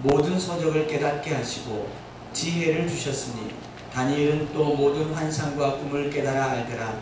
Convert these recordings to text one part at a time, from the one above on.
모든 서적을 깨닫게 하시고 지혜를 주셨으니 다니엘은 또 모든 환상과 꿈을 깨달아 알더라.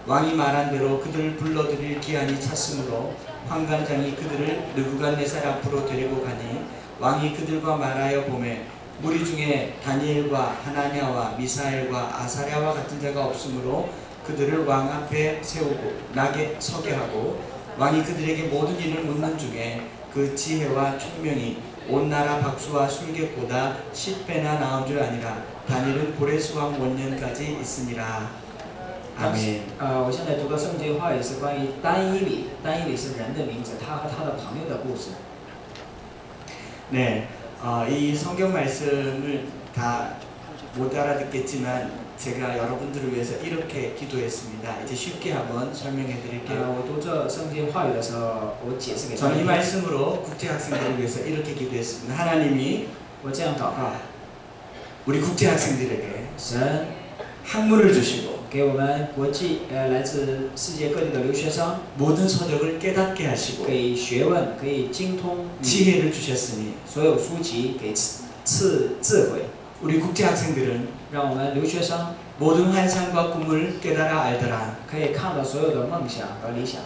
왕이 말한 대로 그들을 불러들일 기한이 찼으므로 환관장이 그들을 느부갓네살 앞으로 데리고 가니 왕이 그들과 말하여 보매 무리 중에 다니엘과 하나냐와 미사엘과 아사랴와 같은 자가 없으므로 그들을 왕 앞에 세우고 나게 서게 하고 왕이 그들에게 모든 일을 묻는 중에 그 지혜와 총명이 온 나라 박수와 술객보다 10배나 나은 줄 아니라 다니엘은 고레스왕 원년까지 있으니라. 아멘. 我现在读的圣经话语是关于单以理，单以理是人的名字，他和他的朋友的故事。 네, 이 성경 말씀을 다 못 알아듣겠지만 제가 여러분들을 위해서 이렇게 기도했습니다. 이제 쉽게 한번 설명해 드릴게요. 我读这圣经话语的时候，我解释给大 저는 이 家听。 말씀으로 국제 학생들을 위해서 이렇게 기도했습니다. 하나님이 我这样祷告， 우리 국제 학생들에게 神 학문을 주시고 给我们国际来自世界各地的留学生， 모든 서적을 깨닫게 하시고 给学问可以精通 지혜를 주셨으니 所有书籍，给赐智慧， 우리 국제 학생들은 让我们留学生 모든 환상과 꿈을 깨달아 알더라. 可以看到所有的梦想和理想。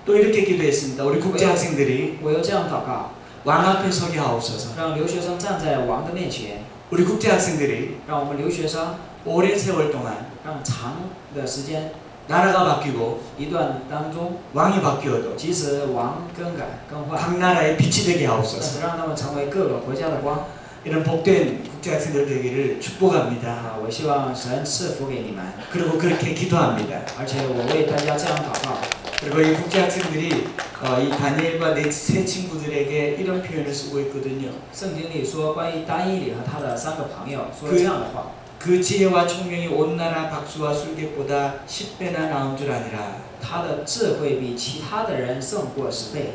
또 이렇게 기도했습니다. 우리 국제 학생들이 我又这样祷告， 왕 앞에 서게 하옵소서. 让留学生站在王的面前， 우리 국제 학생들이 让我们留学生 오랜 세월 동안 让长的时间 나라가 바뀌고 一段当中， 왕이 바뀌어도 即使王更改更换， 각 나라에 빛이 되게 但 하옵소서. 是让他们成为各个国家的光。 이런 복된 국제 학생들 되기를 축복합니다. 我希望神赐福给你们， 그리고 그렇게 기도합니다. 而且我为大家这样祷告。 그리고 이 국제 학생들이 이 다니엘과 내 세 친구들에게 이런 표현을 쓰고 있거든요. 圣经里说，关于单以理和他的3个朋友说了这样的话： 그 지혜와 총명이 온 나라 박수와 술객보다 10배나 나은 줄 아니라. 他的智慧比其他的人胜过10倍。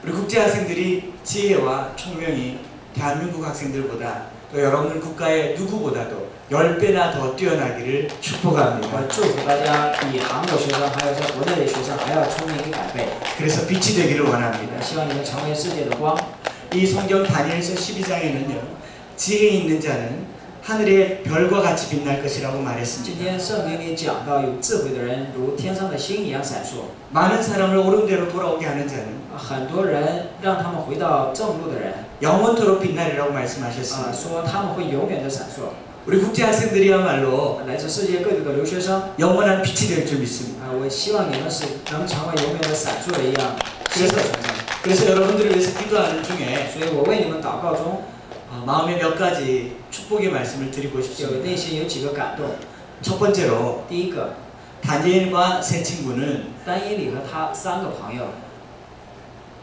우리 국제 학생들이 지혜와 총명이 대한민국 학생들보다 또 여러분들 국가의 누구보다도 10배나 더 뛰어나기를 我 축복합니다. 祝福大家比韩国学生还有在国内的学生还要聪明100倍。 그래서 빛이 되기를 원합니다. 希望你们成为世界的光。 이 성경 다니엘서 12장에는요. 지혜 있는 자는 하늘의 별과 같이 빛날 것이라고 今 말했습니다. 天圣经里讲到，有智慧的人如天上的星一样闪烁。 많은 사람을 옳은 대로 돌아오게 하는 자는 很多人让他们回到正路的人， 영원토록 빛나리라고 말씀하셨습니다. 说他们会永远的闪烁。 우리 국제 학생들이야말로 来自世界各地的留学生， 영원한 빛이 될 줄 믿습니다. 我希望你们是能成为永远的闪烁的一样新的存在。 그래서 여러분들을 위해서 기도하는 중에 所以我为你们祷告中， 마음에 몇 가지 축복의 말씀을 드리고 有 싶습니다. 内心有几个感动。 첫 번째로 第一个， 다니엘과 세 친구는 丹以理和他3个朋友，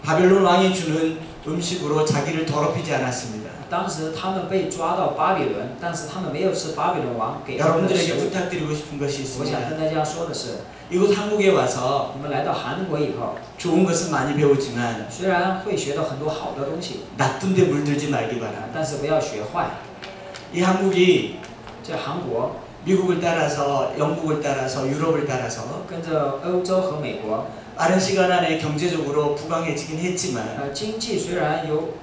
바벨론 왕이 주는 음식으로 자기를 더럽히지 않았습니다. 当时他们被抓到巴比伦，但是他们没有吃巴比伦王给他们的 여러분들에게 食物。 부탁드리고 싶은 것이 我想 있습니다. 跟大家说的是， 이곳 한국에 와서 你们来到韩国以后， 좋은 것은 많이 배우지만 虽然会学到很多好的东西， 나쁜 데 물들지 말기 바랍니다. 但是不要学坏。 이 한국이 在韩国， 미국을 따라서 영국을 따라서 유럽을 따라서 跟着欧洲和美国， 빠른 시간 안에 경제적으로 부강해지긴 했지만 经济虽然有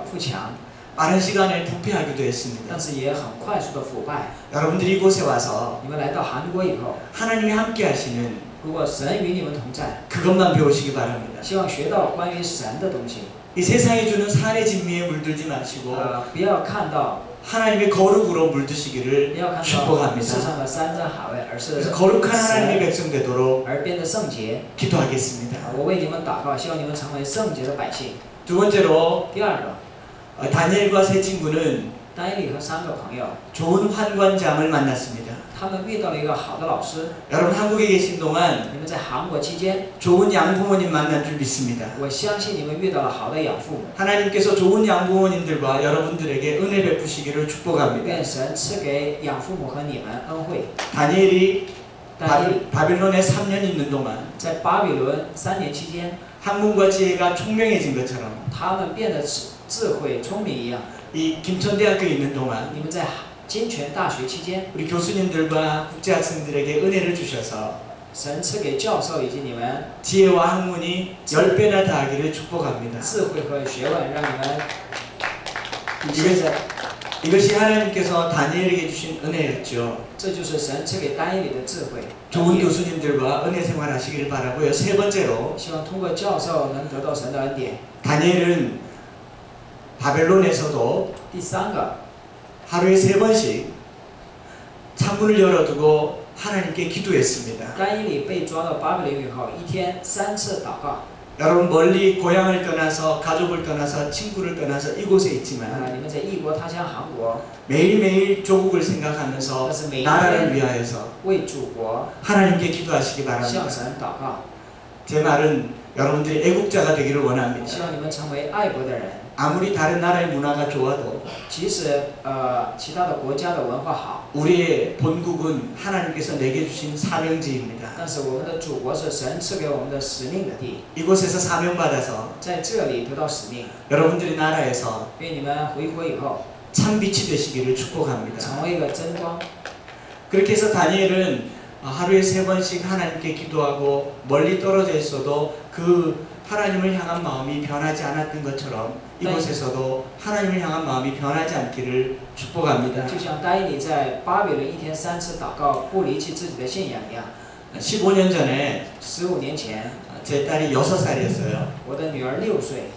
富强， 빠른 시간에 부패하기도 했습니다. 但是也很快速的腐败。 여러분들이 이곳에 와서 你们来到韩国以后， 하나님이 함께 하시는 如果神与你们同在， 그것만 배우시기 바랍니다. 希望学到关于神的东西。 이 세상이 주는 산의 진미에 물들지 마시고 不要看到， 하나님의 거룩으로 물드시기를 不要看到世 축복합니다. 上的山珍海味，而是 그래서 거룩한 하나님의 神 백성 되도록 而变得圣洁。 기도하겠습니다. 我为你们祷告，希望你们成为圣洁的百姓。 두 번째로 第二个， 다니엘과 세 친구는 丹以理和3个朋友， 좋은 환관장을 만났습니다. 他们遇到了一个好的老师。 여러분 한국에 계신 동안 你们在韩国期间， 좋은 양부모님 만난 줄 믿습니다. 我相信你们遇到了好的养父母。 하나님께서 좋은 양부모님들과 여러분들에게 은혜 베푸시기를 축복합니다. 愿神赐给养父母和你们恩惠。 다니엘이 丹以理 바빌론에 3년 있는 동안 在巴比伦3年期间， 학문과 지혜가 총명해진 것처럼 他们变得智慧聪明一样。 이 김천대학교에 있는 동안 你们在金泉大学期间， 우리 교수님들과 국제학생들에게 은혜를 주셔서 神赐给教授以及你们 지혜와 학문이 10배나 더하기를 축복합니다. 智慧和学问，让你们你现在 이것이 하나님께서 다니엘에게 주신 은혜였죠. 这就是神赐给但以理的智慧。 좋은 교수님들과 은혜 생활하시기를 바라고요. 세 번째로 希望通过教授能得到神的恩典。 다니엘은 바벨론에서도 第三个， 하루에 3번씩 창문을 열어두고 하나님께 기도했습니다. 但以理被抓到巴比伦以后，一天3次祷告。 여러분 멀리 고향을 떠나서 가족을 떠나서 친구를 떠나서 이곳에 있지만 你们在异国他乡韩国， 매일매일 조국을 생각하면서 나라를 위하여서 为祖国 하나님께 기도하시기 向 바랍니다. 神祷告。 제 말은 여러분들이 애국자가 되기를 원합니다. 希望你们成为爱国的人。 아무리 다른 나라의 문화가 좋아도 即使其他的国家的文化好， 우리의 본국은 하나님께서 내게 주신 사명지입니다. 但是我们的祖国是神赐给我们的使命的地， 이곳에서 사명받아서 在这里得到使命。 여러분들이 나라에서 愿你们回国以后 참빛이 되시기를 축복합니다. 成为一个真光。 그렇게 해서 다니엘은 하루에 3번씩 하나님께 기도하고 멀리 떨어져 있어도 그 하나님을 향한 마음이 변하지 않았던 것처럼 이곳에서도 하나님을 향한 마음이 변하지 않기를 축복합니다. 就像但以理在巴比伦一天3次祷告，不离弃自己的信仰一样。 15년 전에 15年前， 제 딸이 6살이었어요. 我的女儿6岁，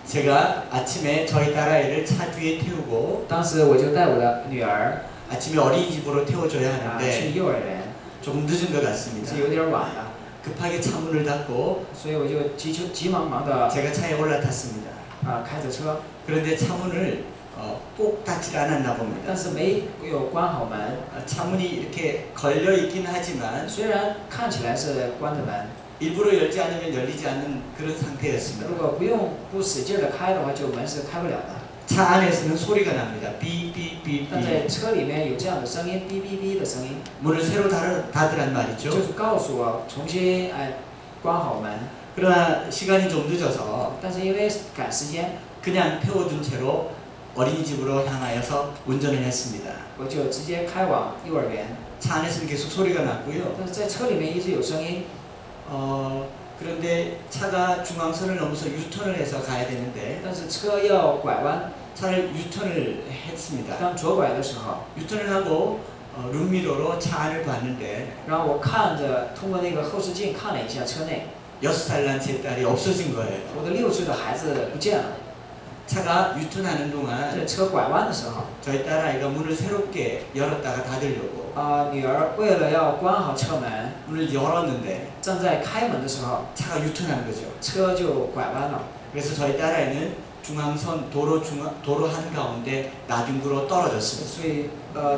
제가 아침에 저희 딸아이를 차 뒤에 태우고 当时我就带我的女儿 아침에 어린이집으로 태워줘야 去 하는데 幼儿园， 조금 늦은 것 같습니다. 是有点晚了， 급하게 차문을 닫고 所以我就急忙的 제가 차에 올라탔습니다. 开着车， 그런데 차문을 꼭 닫지 않았나 但 봅니다. 是没有关好门。 차문이 이렇게 걸려 있긴 하지만 虽然看起来是关着门， 일부러 열지 않으면 열리지 않는 그런 상태였습니다. 如果不使劲的开的话，就门是开不了的。 차 안에서는 소리가 납니다. 삐삐삐삐. 但在车里面有这样的声音，哔哔哔的声音， 문을 새로 닫으란 말이죠. 就是告诉我重新关好门。 그러나 시간이 좀 늦어서 但是因为赶时间， 그냥 태워둔 채로 어린이집으로 향하여서 운전을 했습니다. 我就直接开往幼儿园。 차 안에서는 계속 소리가 났고요. 但是在车里面一直有声音， 그런데 차가 중앙선을 넘어서 유턴을 해서 가야 되는데 但是车要拐弯， 차를 유턴을 했습니다. 当左拐的时候， 유턴을 하고 룸미러로 차 안을 봤는데 然后我看着通过那个后视镜看了一下车内， 6살 난 제 딸이 없어진 거예요. 我的6岁的孩子不见了。 차가 유턴하는 在 동안 车拐弯的时候， 저희 딸아이가 문을 새롭게 열었다가 닫으려고 女儿为了要关好车门， 문을 열었는데 正在开门的时候， 차가 유턴한 거죠. 车就拐弯了。 그래서 저희 딸아이는 중앙선 도로 한가운데 나중구로 떨어졌습니다. 所以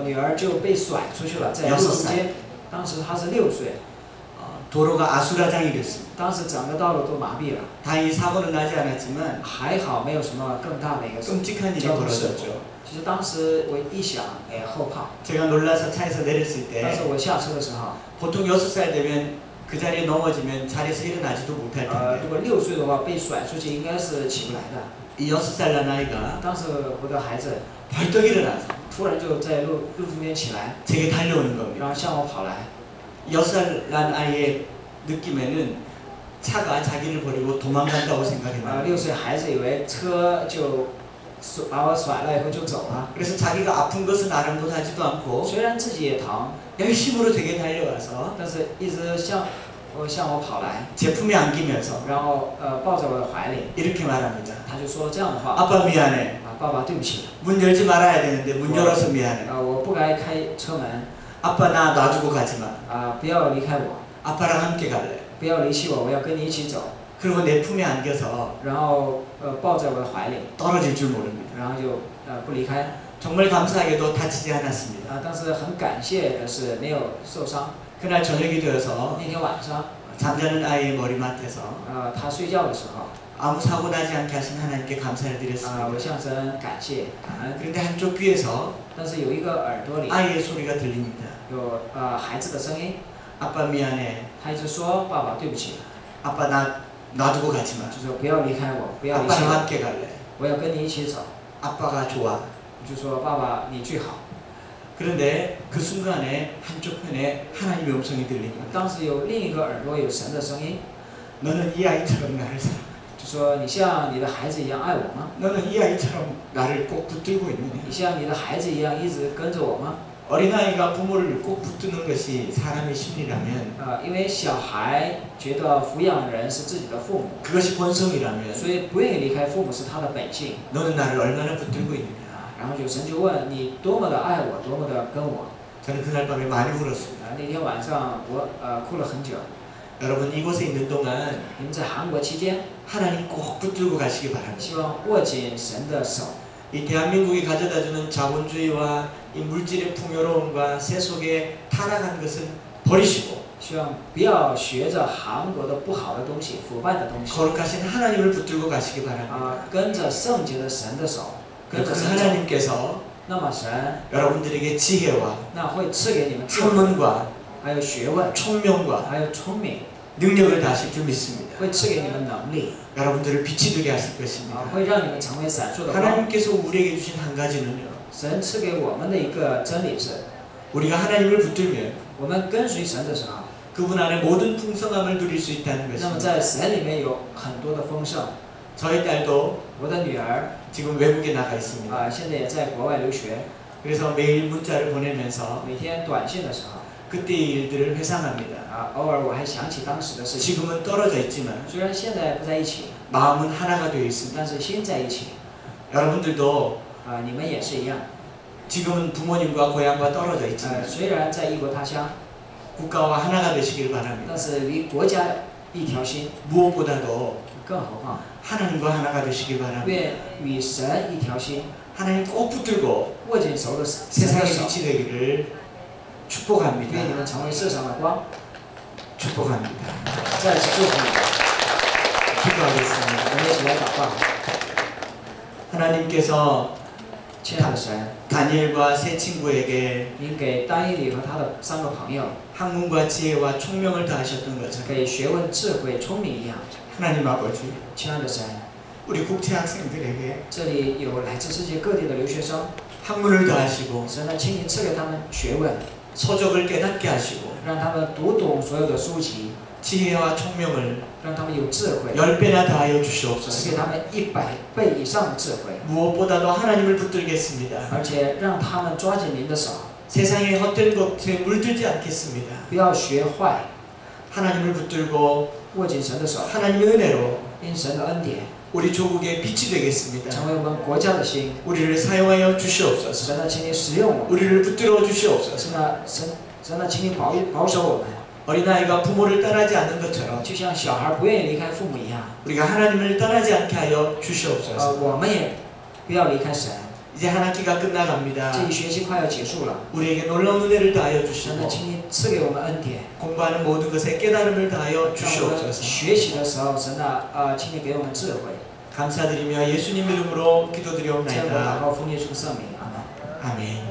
女儿就被甩出去了，在路中间。当时她是6岁， 도로가 아수라장이 됐습니다. 当时整个道路都麻痹了， 다행히 사고는 나지 않았지만 还好没有什么更大的一个事。 끔찍한 일이 交通事故 벌어졌죠. 其实当时我一想，后怕。 제가 놀라서 차에서 내렸을 但是 때 我下车的时候， 보통 6살 되면 그 자리에 넘어지면 자리에서 일어나지도 못할 如 텐데 果6岁的话被甩出去，应该是起不来的。 이 6살 난 아이가 当时我的孩子 벌떡 일어나서 突然就在路中间起来， 제게 달려오는 겁니다. 然后向我跑来。 6살 난 아이의 느낌에는 차가 자기를 버리고 도망간다고 생각했나 6岁孩子以为车就把我甩了以后就走了， 그래서 자기가 아픈 것은 아랑곳하지도 않고 虽然自己也疼， 열심으로 제게 달려와서 但是一直向我跑来， 제 품에 안기면서 然后抱在我的怀里， 이렇게 말합니다. 他就说这样的话， 아빠 미안해. 爸爸对不起， 문 열지 말아야 되는데 문 열어서 미안해. 我不该开车门， 아빠 나 놔두고 가지 마. 不要离开我， 아빠랑 함께 갈래. 不要离弃我，我要跟你一起走， 그리고 내 품에 안겨서 然后抱在我的怀里， 떨어질 줄 모릅니다. 然后就不离开。 정말 감사하게도 다치지 않았습니다. 但是很感谢的是没有受伤。 그날 저녁이 되어서 那天晚上， 잠자는 아이의 머리맡에서 他睡觉的时候， 아무 사고 나지 않게 하신 하나님께 감사를 드렸습니다. 我向神感谢感恩。 그런데 한쪽 귀에서 但是有一个耳朵里 아이의 소리가 들립니다. 有孩子的声音， 아빠 미안해. 他一直说爸爸对不起， 아빠 나 놔두고 가지 마. 就说不要离开我，不要离弃 아빠랑 我， 함께 갈래. 我要跟你一起走。 아빠가 좋아. 就说爸爸你最好。 그런데 그 순간에 한쪽 편에 하나님의 음성이 들립니다. 当时有另一个耳朵有神的声音， 너는 이 아이처럼 나를 사랑. 就说你像你的孩子一样爱我吗？ 너는 이 아이처럼 나를 꼭 붙들고 있느냐? 你像你的孩子一样一直跟着我吗？ 어린아이가 부모를 꼭 붙드는 것이 사람의 심리라면 因为小孩觉得抚养人是自己的父母， 그것이 본성이라면 所以不愿意离开父母是他的本性。 너는 나를 얼마나 붙들고 있느냐? 然后有神就问你多么的爱我，多么的跟我。 저는 그날 밤에 많이 울었습니다. 那天晚上我哭了很久。 여러분 이곳에 있는 동안 你们在韩国期间， 하나님 꼭 붙들고 가시기 바랍니다. 希望握紧神的手。 이 대한민국이 가져다주는 자본주의와 이 물질의 풍요로움과 세속에 타락한 것은 버리시고 希望不要学着韩国的不好的东西、腐败的东西。 거룩하신 하나님을 붙들고 가시기 바랍니다. 跟着圣洁的神的手，跟着 그 神走。 하나님께서 那么神 여러분들에게 지혜와 那会赐给你们智慧， 학문과 还有学问， 총명과 还有聪明， 능력을 다실 줄 믿습니다. 会赐给你们能力， 여러분들을 빛이 되게 하실 것입니다. 会让你们成为闪烁的光。 하나님께서 우리에게 주신 한 가지는요. 神赐给我们的一个真理是， 우리가 하나님을 붙들면 我们跟随神的时候， 그분 안에 모든 풍성함을 누릴 수 있다는 那么 것입니다. 在神里面有很多的丰盛。 저희 딸도 我的女儿 지금 외국에 나가 있습니다. 现在也在国外留学， 그래서 매일 문자를 보내면서 每天短信的时候， 그때의 일들을 회상합니다. 偶尔我还想起当时的事情。 지금은 떨어져 있지만 虽然现在不在一起， 마음은 하나가 되어 있습니다. 但是心在一起。 여러분들도 你们也是一样。 지금은 부모님과 고향과 떨어져 있지만 虽然在异国他乡， 국가와 하나가 되시길 바랍니다. 但是离国家一条心， 무엇보다도 更何况 하나님과 하나가 되시길 바랍니다. 愿与神一条心， 하나님 꼭 붙들고 握紧手的神的 세상의 手， 빛이 되기를 축복합니다. 愿你们成为世上的光。 축복합니다. 再次祝福你们， 기도하겠습니다. 我们一起来祷告。 하나님께서 亲爱的神， 다니엘과 세 친구에게 您给但以理和他的3个朋友， 학문과 지혜와 총명을 다하셨던 것처럼 给学问、智慧、聪明一样。 하나님 아버지 亲爱的神， 우리 국제 학생들에게 这里有来自世界各地的留学生， 학문을 다하시고 神呢，请你赐给他们学问， 서적을 깨닫게 하시고 让他们读懂所有的书籍， 지혜와 총명을 让他们有智慧， 10배나 다하여 赐 주시옵소서. 给他们100倍以上的智慧， 무엇보다도 하나님을 붙들겠습니다. 而且让他们抓紧您的手， 세상의 헛된 것에 물들지 않겠습니다. 不要学坏， 하나님을 붙들고 握紧神的手， 하나님의 은혜로 因神的恩典 우리 조국의 빛이 되겠습니다. 成为我们国家的心。 우리를 사용하여 주시옵소서. 神呢，请你使用我们， 우리를 붙들어 주시옵소서. 神呢，请你保守我们， 어린아이가 부모를 떠나지 않는 것처럼 就像小孩不愿意离开父母一样， 우리가 하나님을 떠나지 않게 하여 주시옵소서. 我们也不要离开神。 이제 한 학기가 끝나갑니다. 这一学期快要结束了， 우리에게 놀라운 은혜를 다하여 神 주시고 呢，请你赐给我们恩典， 공부하는 모든 것에 깨달음을 다하여 让我们 주시옵소서. 学习的时候，神呢，请你给我们智慧。 감사드리며 예수님 이름으로 这样我祷 기도드리옵나이다. 告奉耶稣圣名，阿门。 아멘.